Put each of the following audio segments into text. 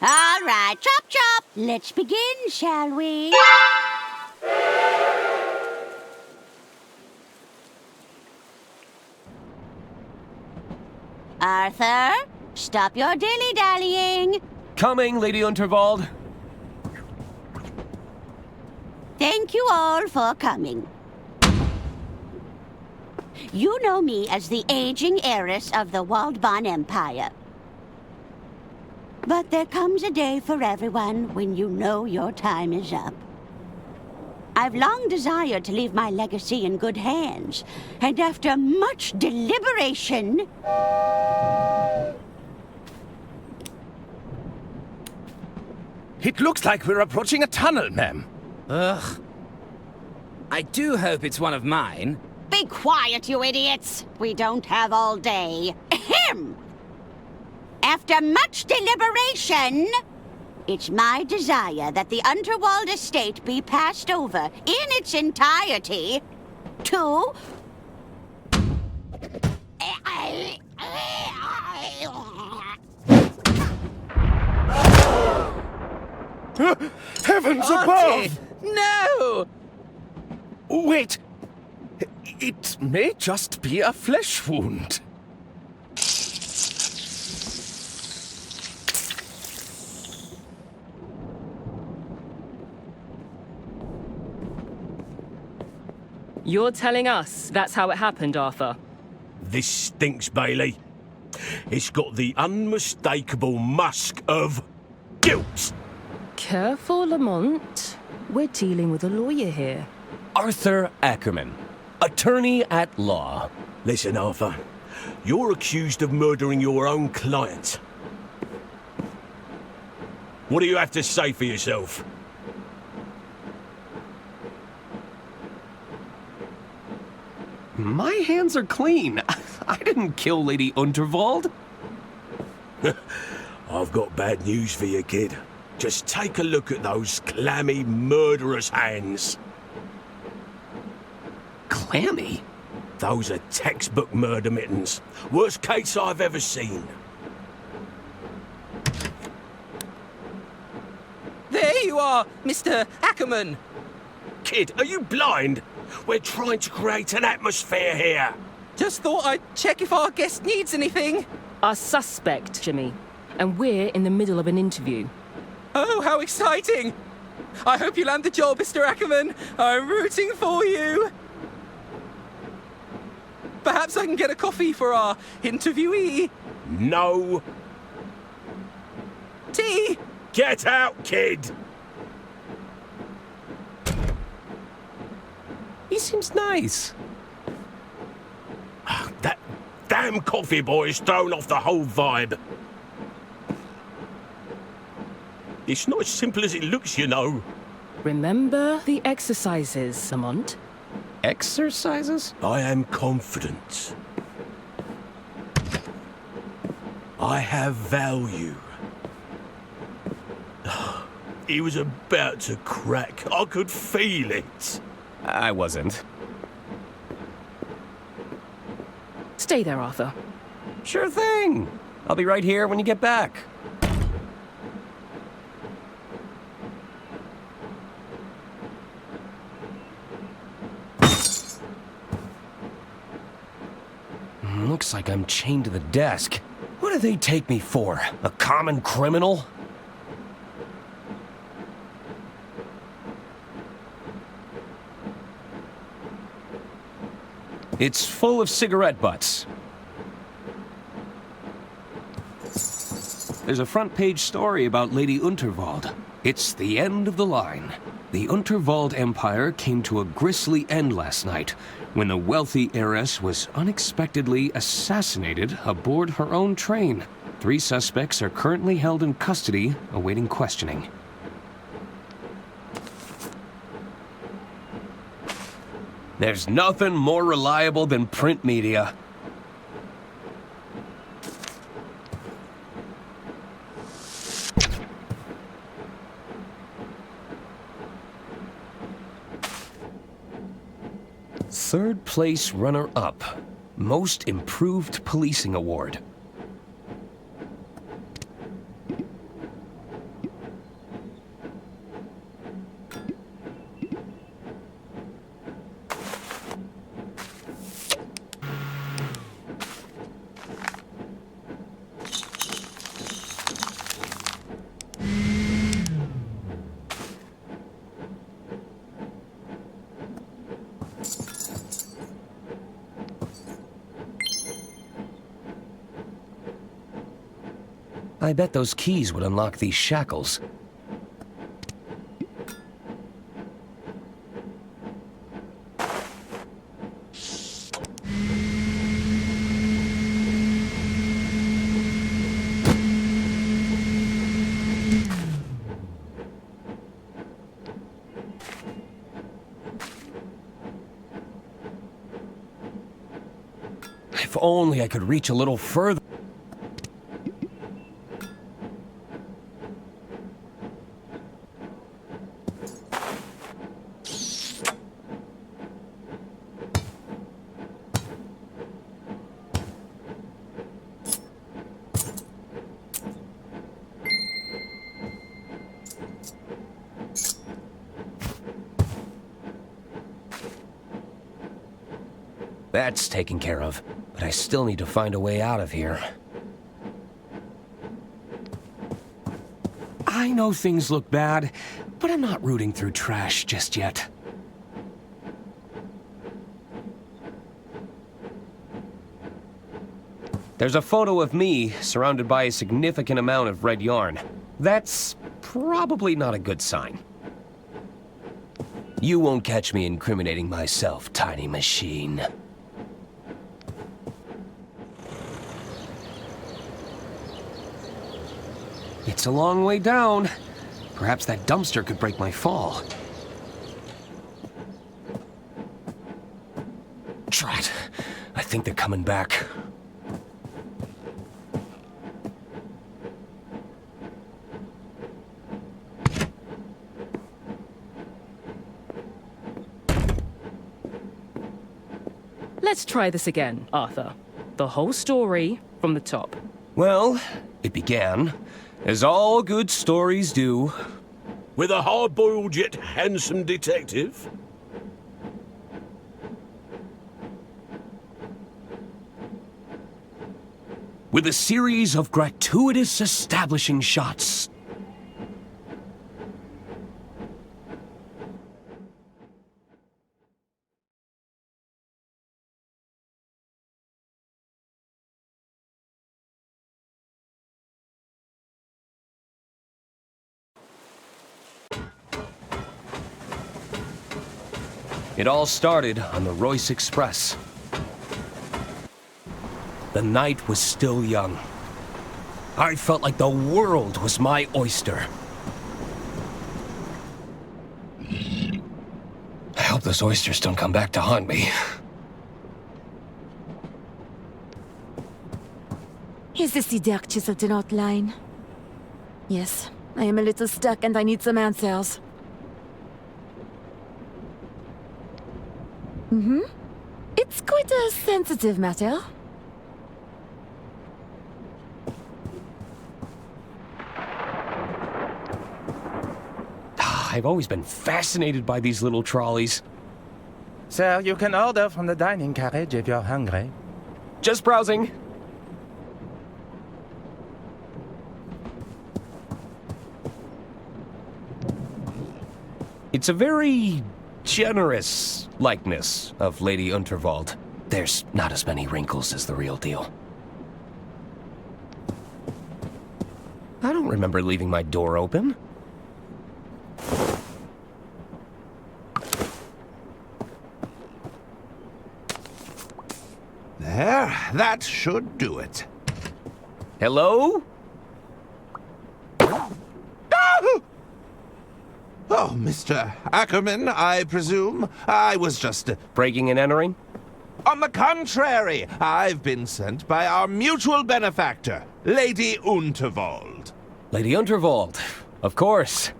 All right, chop chop. Let's begin, shall we? Arthur, stop your dilly-dallying. Coming, Lady Unterwald. Thank you all for coming. You know me as the aging heiress of the Waldbahn Empire. But there comes a day for everyone when you know your time is up. I've long desired to leave my legacy in good hands, and after much deliberation... It looks like we're approaching a tunnel, ma'am. Ugh. I do hope it's one of mine. Be quiet, you idiots! We don't have all day. Ahem! After much deliberation, it's my desire that the Unterwald estate be passed over in its entirety to... Heavens Auntie! above! No! Wait. It may just be a flesh wound. You're telling us that's how it happened, Arthur? This stinks, Bailey. It's got the unmistakable musk of guilt. Careful, Lamont. We're dealing with a lawyer here. Arthur Ackerman, attorney at law. Listen, Arthur. You're accused of murdering your own client. What do you have to say for yourself? My hands are clean. I didn't kill Lady Unterwald. I've got bad news for you, kid. Just take a look at those clammy, murderous hands. Clammy? Those are textbook murder mittens. Worst case I've ever seen. There you are, Mr. Ackerman. Kid, are you blind? We're trying to create an atmosphere here. Just thought I'd check if our guest needs anything. Our suspect, Jimmy. And we're in the middle of an interview. Oh, how exciting! I hope you land the job, Mr. Ackerman. I'm rooting for you. Perhaps I can get a coffee for our interviewee. No. Tea? Get out, kid! He seems nice. That damn coffee boy has thrown off the whole vibe. It's not as simple as it looks, you know. Remember the exercises, Lamont? Exercises? I am confident. I have value. He was about to crack. I could feel it. I wasn't. Stay there, Arthur. Sure thing. I'll be right here when you get back. Looks like I'm chained to the desk. What do they take me for? A common criminal? It's full of cigarette butts. There's a front-page story about Lady Unterwald. It's the end of the line. The Unterwald Empire came to a grisly end last night when the wealthy heiress was unexpectedly assassinated aboard her own train. 3 suspects are currently held in custody, awaiting questioning. There's nothing more reliable than print media. Third place runner-up, Most Improved Policing Award. I bet those keys would unlock these shackles. If only I could reach a little further. That's taken care of, but I still need to find a way out of here. I know things look bad, but I'm not rooting through trash just yet. There's a photo of me surrounded by a significant amount of red yarn. That's probably not a good sign. You won't catch me incriminating myself, tiny machine. It's a long way down. Perhaps that dumpster could break my fall. Drat. I think they're coming back. Let's try this again, Arthur. The whole story from the top. Well, it began, as all good stories do. With a hard-boiled yet handsome detective? With a series of gratuitous establishing shots. It all started on the Royce Express. The night was still young. I felt like the world was my oyster. I hope those oysters don't come back to haunt me. Is this the dark chiseled in outline? Yes, I am a little stuck and I need some answers. It's quite a sensitive matter. I've always been fascinated by these little trolleys. Sir, you can order from the dining carriage if you're hungry. Just browsing. It's a very generous likeness of Lady Unterwald. There's not as many wrinkles as the real deal. I don't remember leaving my door open. There, that should do it. Hello? Oh, Mr. Ackerman, I presume. I was just... Breaking and entering? On the contrary, I've been sent by our mutual benefactor, Lady Unterwald. Lady Unterwald, of course.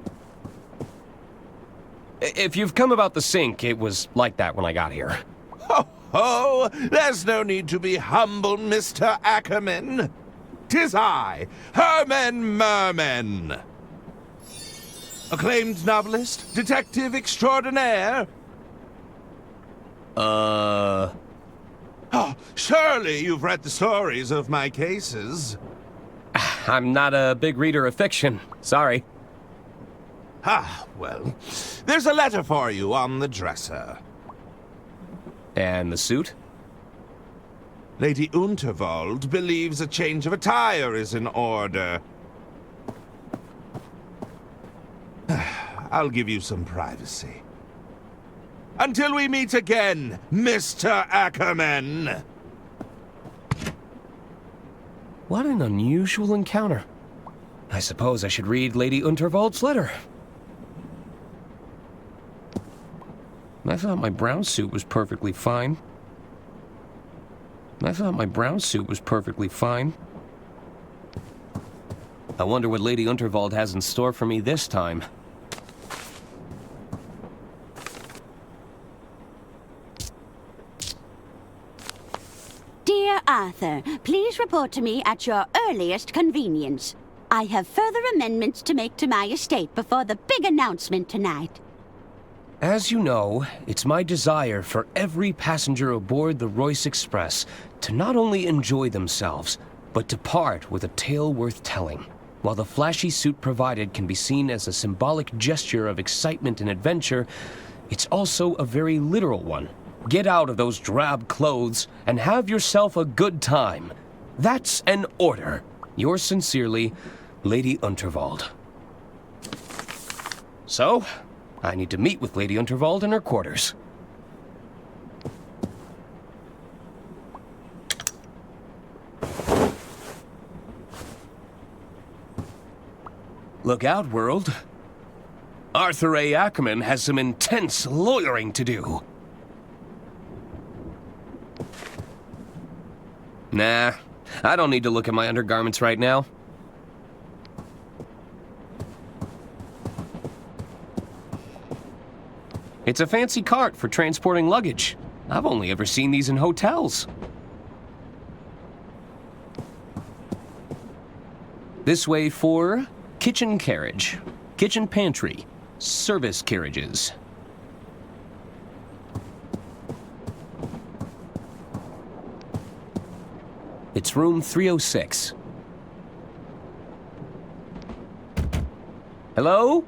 If you've come about the sink, it was like that when I got here. Oh, there's no need to be humble, Mr. Ackerman. 'Tis I, Herman Merman. Acclaimed novelist, detective extraordinaire. Oh, surely you've read the stories of my cases. I'm not a big reader of fiction. Sorry. Ah, well, there's a letter for you on the dresser. And the suit? Lady Unterwald believes a change of attire is in order. I'll give you some privacy. Until we meet again, Mr. Ackerman! What an unusual encounter. I suppose I should read Lady Unterwald's letter. I thought my brown suit was perfectly fine. I wonder what Lady Unterwald has in store for me this time. Dear Arthur, please report to me at your earliest convenience. I have further amendments to make to my estate before the big announcement tonight. As you know, it's my desire for every passenger aboard the Royce Express to not only enjoy themselves, but to part with a tale worth telling. While the flashy suit provided can be seen as a symbolic gesture of excitement and adventure, it's also a very literal one. Get out of those drab clothes and have yourself a good time. That's an order. Yours sincerely, Lady Unterwald. So, I need to meet with Lady Unterwald in her quarters. Look out, world. Arthur A. Ackerman has some intense lawyering to do. Nah, I don't need to look at my undergarments right now. It's a fancy cart for transporting luggage. I've only ever seen these in hotels. This way for kitchen carriage, kitchen pantry, service carriages. It's room 306. Hello?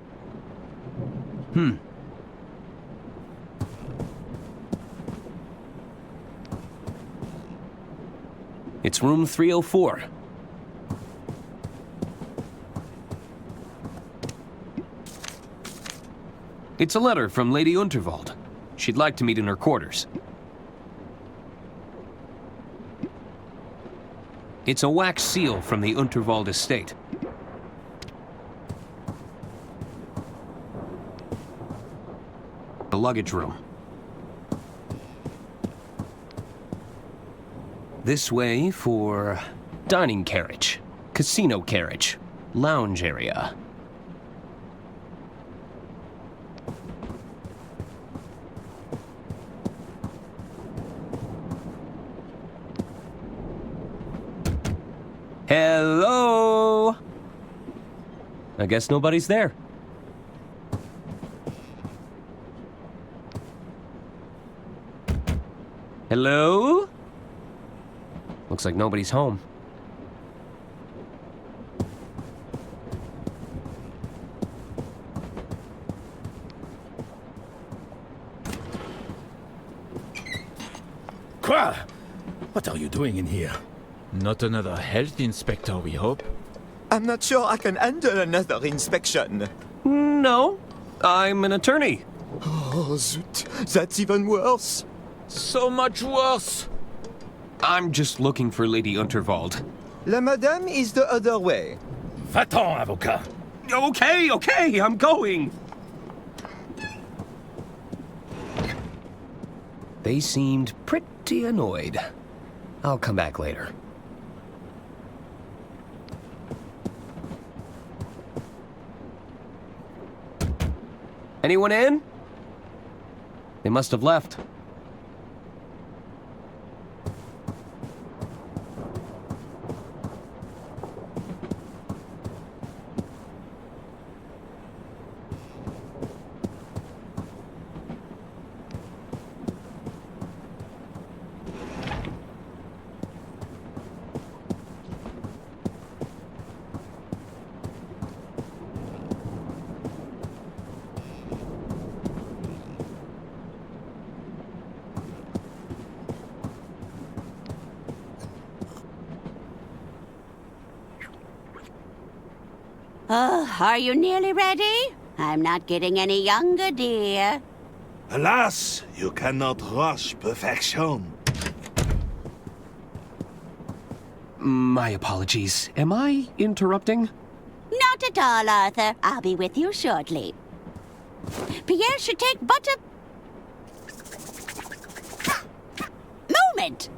It's room 304. It's a letter from Lady Unterwald. She'd like to meet in her quarters. It's a wax seal from the Unterwald estate. The luggage room. This way for dining carriage, casino carriage, lounge area. Hello? I guess nobody's there. Hello? Looks like nobody's home. Quoi? What are you doing in here? Not another health inspector, we hope? I'm not sure I can handle another inspection. No, I'm an attorney. Oh, zut. That's even worse. So much worse! I'm just looking for Lady Unterwald. La madame is the other way. Va-t'en, avocat! Okay, I'm going. They seemed pretty annoyed. I'll come back later. Anyone in? They must have left. Are you nearly ready? I'm not getting any younger, dear. Alas, you cannot rush perfection. My apologies. Am I interrupting? Not at all, Arthur. I'll be with you shortly. Pierre should take but a moment.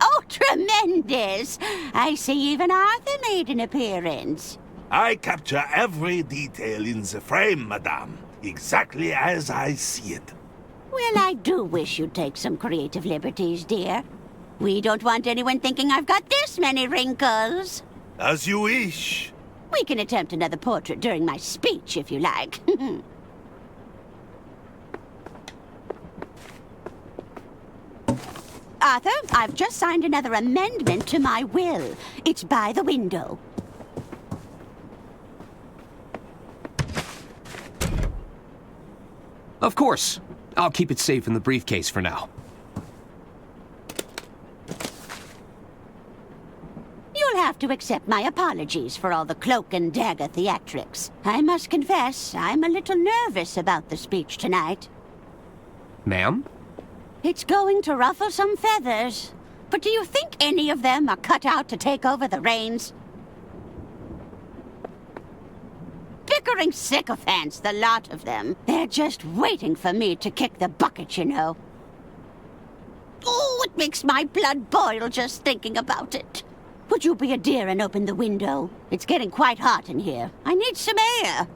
Oh, tremendous! I see even Arthur made an appearance. I capture every detail in the frame, madame, exactly as I see it. Well, I do wish you'd take some creative liberties, dear. We don't want anyone thinking I've got this many wrinkles. As you wish. We can attempt another portrait during my speech, if you like. Arthur, I've just signed another amendment to my will. It's by the window. Of course. I'll keep it safe in the briefcase for now. You'll have to accept my apologies for all the cloak and dagger theatrics. I must confess, I'm a little nervous about the speech tonight. Ma'am? It's going to ruffle some feathers. But do you think any of them are cut out to take over the reins? Bickering sycophants, the lot of them. They're just waiting for me to kick the bucket, you know. Oh, it makes my blood boil just thinking about it. Would you be a dear and open the window? It's getting quite hot in here. I need some air.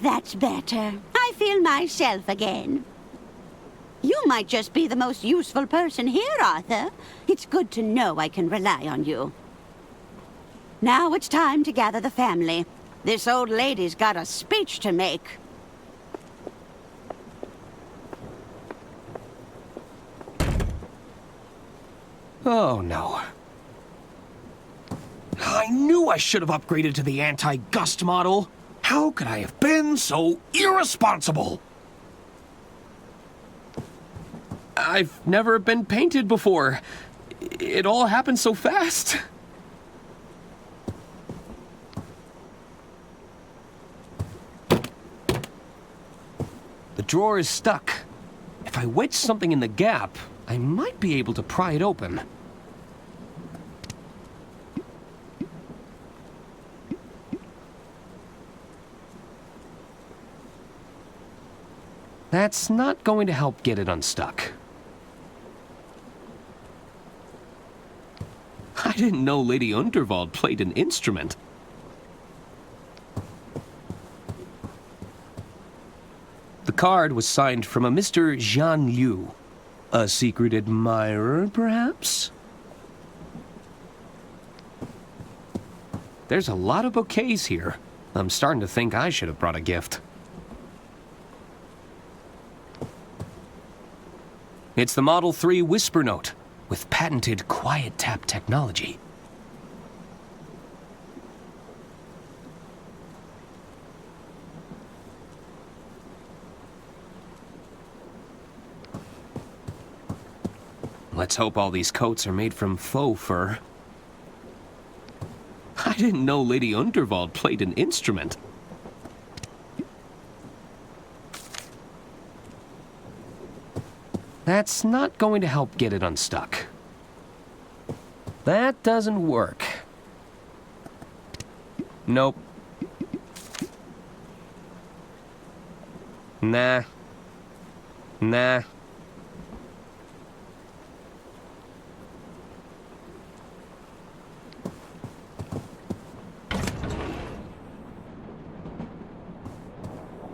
That's better. I feel myself again. You might just be the most useful person here, Arthur. It's good to know I can rely on you. Now it's time to gather the family. This old lady's got a speech to make. Oh, no. I knew I should have upgraded to the anti-gust model. How could I have been so irresponsible? I've never been painted before. It all happened so fast. The drawer is stuck. If I wedge something in the gap, I might be able to pry it open. That's not going to help get it unstuck. I didn't know Lady Unterwald played an instrument. The card was signed from a Mr. Jean Liu. A secret admirer, perhaps? There's a lot of bouquets here. I'm starting to think I should have brought a gift. It's the Model 3 Whisper Note, with patented quiet tap technology. Let's hope all these coats are made from faux fur. I didn't know Lady Unterwald played an instrument. That's not going to help get it unstuck. That doesn't work. Nope. Nah. Nah.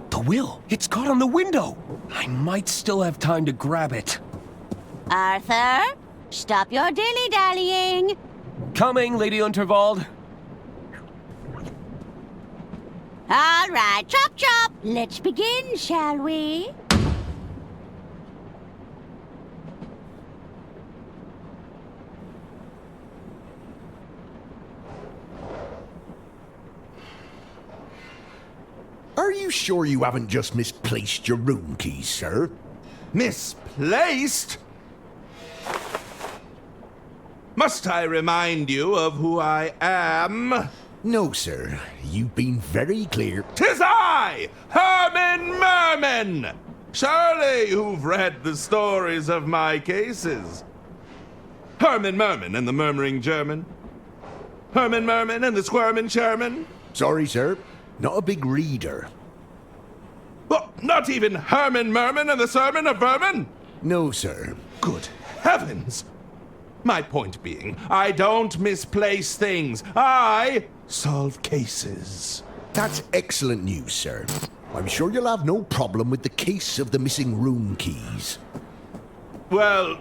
The will. It's caught on the window. I might still have time to grab it. Arthur, stop your dilly-dallying. Coming, Lady Unterwald. All right, chop chop. Let's begin, shall we? Are you sure you haven't just misplaced your room keys, sir? Misplaced? Must I remind you of who I am? No, sir. You've been very clear. 'Tis I, Herman Merman! Surely you've read the stories of my cases. Herman Merman and the Murmuring German. Herman Merman and the Squirmin' Sherman. Sorry, sir. Not a big reader. Well, not even Herman Merman and the Sermon of Vermin? No, sir. Good heavens! My point being, I don't misplace things. I solve cases. That's excellent news, sir. I'm sure you'll have no problem with the case of the missing room keys. Well,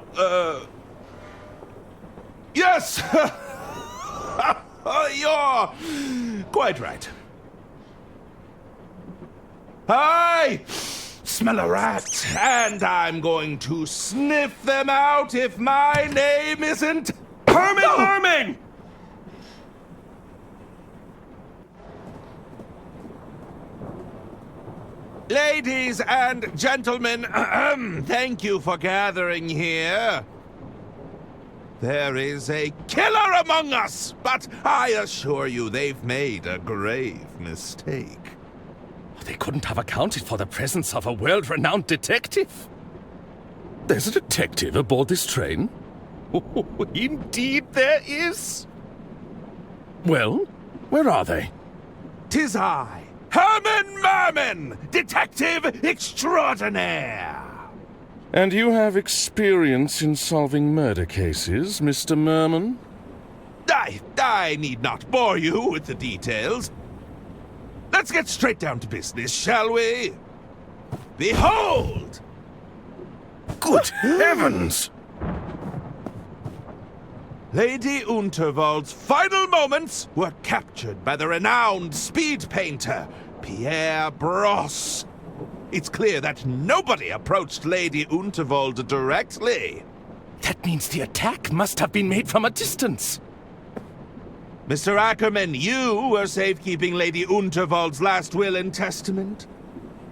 yes! You're quite right. I smell a rat, and I'm going to sniff them out if my name isn't Herman Merman! Ladies and gentlemen, thank you for gathering here. There is a killer among us, but I assure you they've made a grave mistake. They couldn't have accounted for the presence of a world-renowned detective. There's a detective aboard this train? Oh, indeed there is. Well, where are they? 'Tis I, Herman Merman, detective extraordinaire. And you have experience in solving murder cases, Mr. Merman? I need not bore you with the details. Let's get straight down to business, shall we? Behold! Good heavens! Lady Unterwald's final moments were captured by the renowned speed painter, Pierre Brosse. It's clear that nobody approached Lady Unterwald directly. That means the attack must have been made from a distance. Mr. Ackerman, you were safekeeping Lady Unterwald's last will and testament?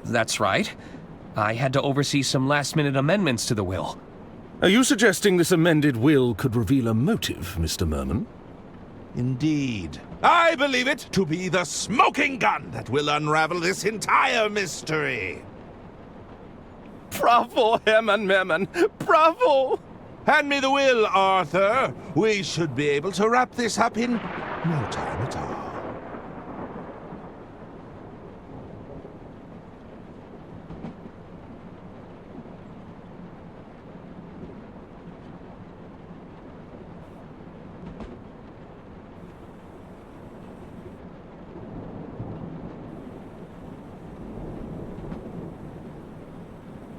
That's right. I had to oversee some last-minute amendments to the will. Are you suggesting this amended will could reveal a motive, Mr. Merman? Indeed. I believe it to be the smoking gun that will unravel this entire mystery. Bravo, Herman Merman! Bravo! Hand me the will, Arthur. We should be able to wrap this up in no time at all.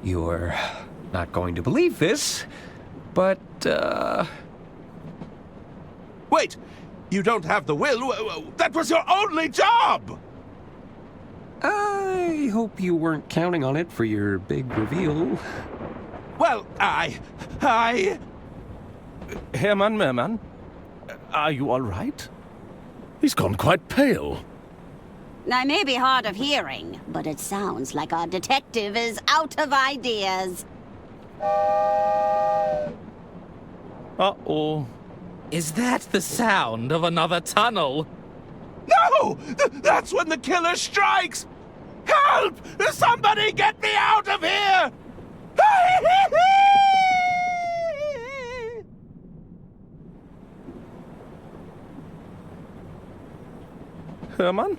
You're not going to believe this, but, Wait! You don't have the will? That was your only job! I hope you weren't counting on it for your big reveal. Well, I... Herman Merman, are you all right? He's gone quite pale. I may be hard of hearing, but it sounds like our detective is out of ideas. Uh-oh. Is that the sound of another tunnel? No! That's when the killer strikes! Help! Somebody get me out of here! Herman?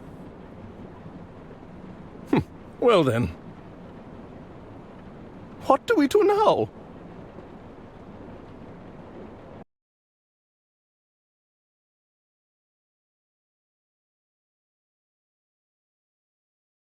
Well then. What do we do now?